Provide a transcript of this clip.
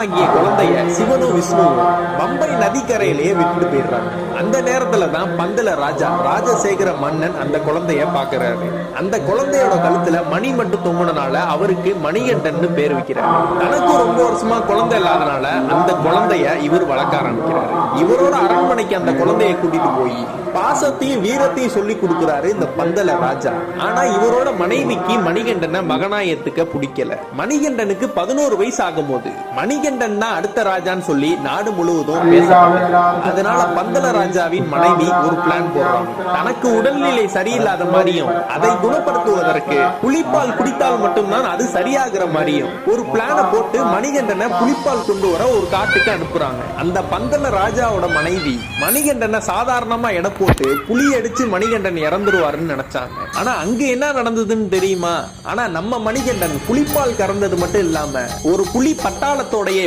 ஆகிய குழந்தைய சிவனும் விஷ்ணுவும் பம்பை நதிக்கரையிலேயே விட்டுட்டு போயிடுறாங்க. அந்த நேரத்துலதான் பந்தல ராஜா ராஜசேகர மன்னன் அந்த குழந்தைய பாக்குறாரு. அந்த குழந்தையோட கழுத்துல மணி மட்டும் தொங்குனனால அவருக்கு மணிகண்டன் பேர் வைக்கிறாரு. தனக்கு ரொம்ப வருஷமா குழந்தை இல்லாதனால அந்த குழந்தைய இவர் வளர்க்க ஆரம்பிக்கிறாரு. இவரோட அரண்மனைக்கு அந்த குழந்தைய கூட்டிட்டு போய் பாசத்தையும் வீரத்தையும் சொல்லி கொடுக்கிறாரு இந்த பந்தல ராஜா. ஆனா இவரோட மனைவிக்கு மணிகண்டனை மகனாயத்துக்க பிடிக்கல. மணிகண்டனுக்கு 11 வயசு ஆகும் போது மணிகண்டன் தான் அடுத்த ராஜான்னு சொல்லி நாடு முழுவதும் பேசுறாங்க. அதனால பந்தல ராஜாவின் மனைவி ஒரு பிளான் போடுறாங்க. தனக்கு உடல்நிலை சரியில்லாத மாதிரியும் அதை குணப்படுத்துவதற்கு புலிப்பால் குடித்தால் மட்டும்தான் அது சரியாகிற மாதிரியும் ஒரு பிளான போட்டு மணிகண்டனை புலிப்பால் கொண்டு வர ஒரு காட்டுக்கு அனுப்புறாங்க. அந்த பந்தல ராஜாவோட மனைவி மணிகண்டனை சாதாரணமா எடை போட்டு புலி அடிச்சு மணிகண்டன் இறந்துருவாருன்னு நினைச்சாங்க. ஆனா அங்க என்ன நடந்ததுன்னு தெரியுமா? ஆனா நம்ம மணிகண்டன் புலிப்பால் கறந்தது மட்டும் இல்லாம ஒரு புலி பட்டாளத்தோடைய